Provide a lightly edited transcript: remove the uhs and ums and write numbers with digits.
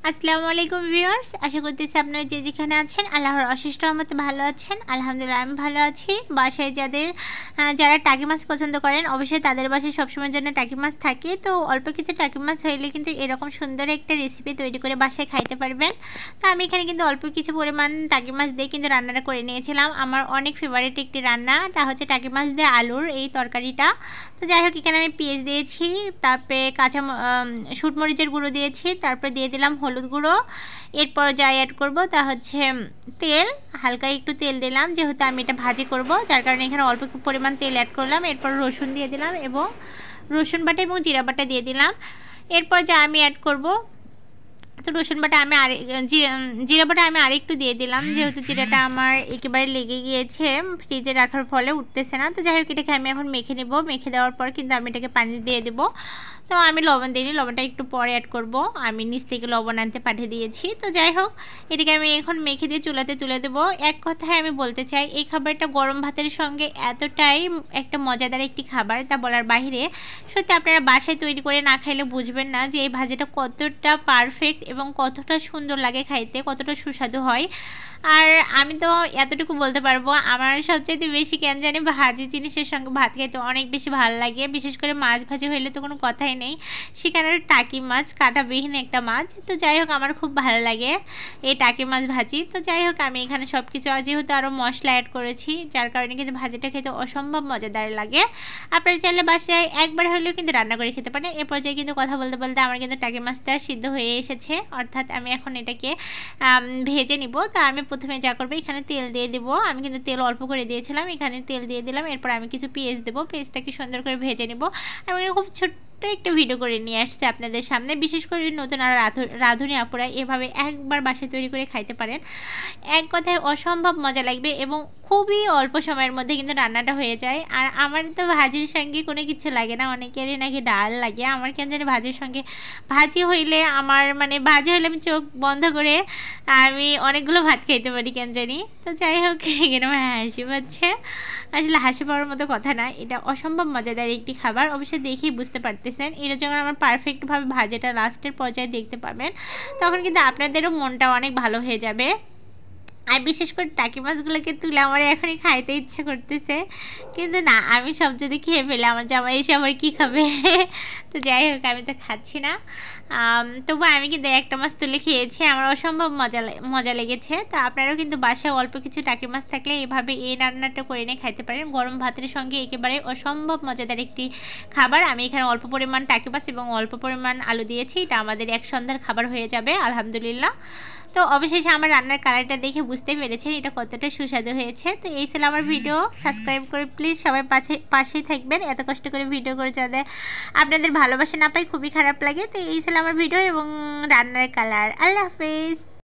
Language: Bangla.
আসসালামু আলাইকুম ভিউয়ার্স, আশা করতেছি আপনারা যে যেখানে আছেন আল্লাহর অশেষ রহমতে ভালো আছেন। আলহামদুলিল্লাহ আমি ভালো আছি। বাসায় যারা টাকি মাছ পছন্দ করেন অবশ্যই তাদের বাসায় সবসময়ের জন্য টাকি মাছ থাকে। তো অল্প কিছু টাকি মাছ হইলে কিন্তু এরকম সুন্দর একটা রেসিপি তৈরি করে বাসায় খাইতে পারবেন। তো আমি এখানে কিন্তু অল্প কিছু পরিমাণ টাকি মাছ দিয়ে কিন্তু রান্নাটা করে নিয়েছিলাম। আমার অনেক ফেভারিট একটি রান্না, তা হচ্ছে টাকি মাছ দিয়ে আলুর এই তরকারিটা। তো যাই হোক, এখানে আমি পেঁয়াজ দিয়েছি, তারপরে শুট মরিচের গুঁড়ো দিয়েছি, তারপর দিয়ে দিলাম হলুদ গুঁড়ো। এরপর যা অ্যাড করব তা হচ্ছে তেল, হালকা একটু তেল দিলাম যেহেতু আমি এটা ভাজি করব, যার কারণে এখানে অল্প পরিমাণ তেল অ্যাড করলাম। এরপর রসুন দিয়ে দিলাম এবং রসুন বাটা এবং জিরা বাটা দিয়ে দিলাম। এরপর যা আমি অ্যাড করব, তো রসুন বাটা আমি জিরা বাটা আমি আরেকটু দিয়ে দিলাম যেহেতু জিরাটা আমার একেবারে লেগে গিয়েছে, ফ্রিজে রাখার ফলে উঠতেছে না। তো যাই হোক, এটাকে আমি এখন মেখে নেব। মেখে দেওয়ার পর কিন্তু আমি এটাকে পানি দিয়ে দেবো। তো আমি লবণ দিইনি, লবণটা একটু পরে অ্যাড করব। আমি নিচ থেকে লবণ আনতে পাঠিয়ে দিয়েছি। তো যাই হোক, এটাকে আমি এখন মেখে দিয়ে চুলাতে তুলে দেবো। এক কথায় আমি বলতে চাই, এই খাবারটা গরম ভাতের সঙ্গে এতটাই একটা মজাদার একটি খাবার তা বলার বাইরে। সত্যি আপনারা বাসায় তৈরি করে না খাইলে বুঝবেন না যে এই ভাজিটা কতটা পারফেক্ট এবং কতটা সুন্দর লাগে খাইতে, কতটা সুস্বাদু হয়। আর আমি তো এতটুকু বলতে পারবো, আমার সবচেয়ে বেশি কেন জানি ভাজি জিনিসের সঙ্গে ভাত খেতে অনেক বেশি ভালো লাগে। বিশেষ করে মাছ ভাজি হইলে তো কোনো কথাই নেই, সেখানে টাকি মাছ, কাঁটাবিহীন একটা মাছ। তো যাই হোক, আমার খুব ভালো লাগে এই টাকি মাছ ভাজি। তো যাই হোক, আমি এখানে সব কিছু যেহেতু আরও মশলা অ্যাড করেছি, যার কারণে কিন্তু ভাজিটা খেতে অসম্ভব মজাদার লাগে। আপনারা চাইলে বাসায় একবার হলেও কিন্তু রান্না করে খেতে পারেন। এ পর্যায়ে কিন্তু কথা বলতে বলতে আমার কিন্তু টাকি মাছটা সিদ্ধ হয়ে এসেছে, অর্থাৎ আমি এখন এটাকে ভেজে নিব। তা আমি প্রথমে যা করবো, এখানে তেল দিয়ে দেবো। আমি কিন্তু তেল অল্প করে দিয়েছিলাম, এখানে তেল দিয়ে দিলাম। এরপর আমি কিছু পেঁয়াজ দেবো, পেঁয়াজটাকে সুন্দর করে ভেজে নেব। আমি খুব ছোট্ট একটা ভিডিও করে নিয়ে আসছি আপনাদের সামনে। বিশেষ করে নতুন আর রাঁধুনি আপুরা এভাবে একবার বাসায় তৈরি করে খাইতে পারেন, এক কথায় অসম্ভব মজা লাগবে এবং খুবই অল্প সময়ের মধ্যে কিন্তু রান্নাটা হয়ে যায়। আর আমার তো ভাজির সঙ্গে কোনো কিছু লাগে না, অনেকেরই নাকি ডাল লাগে, আমার কেন জানি ভাজির সঙ্গে ভাজি হইলে আমার ভাজি হইলে আমি চোখ বন্ধ করে আমি অনেকগুলো ভাত খেতে পারি কেন জানি। তো যাই হোক, এখানে আমার হাসি পাচ্ছে। আসলে হাসি পাওয়ার মতো কথা না, এটা অসম্ভব মজাদার একটি খাবার, অবশ্যই দেখেই বুঝতে পারতেছেন। এটা যখন আমার পারফেক্টভাবে ভাজিটা লাস্টের পর্যায়ে দেখতে পাবেন, তখন কিন্তু আপনাদেরও মনটা অনেক ভালো হয়ে যাবে। আর বিশেষ করে টাকি মাছগুলোকে তুলে আমার এখনই খাইতে ইচ্ছে করতেছে, কিন্তু না, আমি সব যদি খেয়ে ফেলে আমার জামাই এসে আবার কী খাবে। তো যাই হোক, আমি তো খাচ্ছি না। তবু আমি কিন্তু একটা মাছ তুলে খেয়েছি, আমার অসম্ভব মজা লেগেছে। তো আপনারাও কিন্তু বাসায় অল্প কিছু টাকি মাছ থাকলে এভাবে এই রান্নাটা করে নিয়ে খাইতে পারেন। গরম ভাতের সঙ্গে একেবারে অসম্ভব মজাদার একটি খাবার। আমি এখানে অল্প পরিমাণ টাকি মাছ এবং অল্প পরিমাণ আলু দিয়েছি, এটা আমাদের এক সন্ধ্যার খাবার হয়ে যাবে আলহামদুলিল্লাহ। তো অবশেষে আমার রান্নার কালারটা দেখে বুঝতে পেরেছেন এটা কতটা সুস্বাদু হয়েছে। তো এই ছিল আমার ভিডিও, সাবস্ক্রাইব করে প্লিজ সবাই পাশেই থাকবেন। এত কষ্ট করে ভিডিও করে যাদের আপনাদের ভালোবাসা না পাই খুবই খারাপ লাগে। তো এই ছিল আমার ভিডিও এবং রান্নার কালার। আল্লাহ হাফেজ।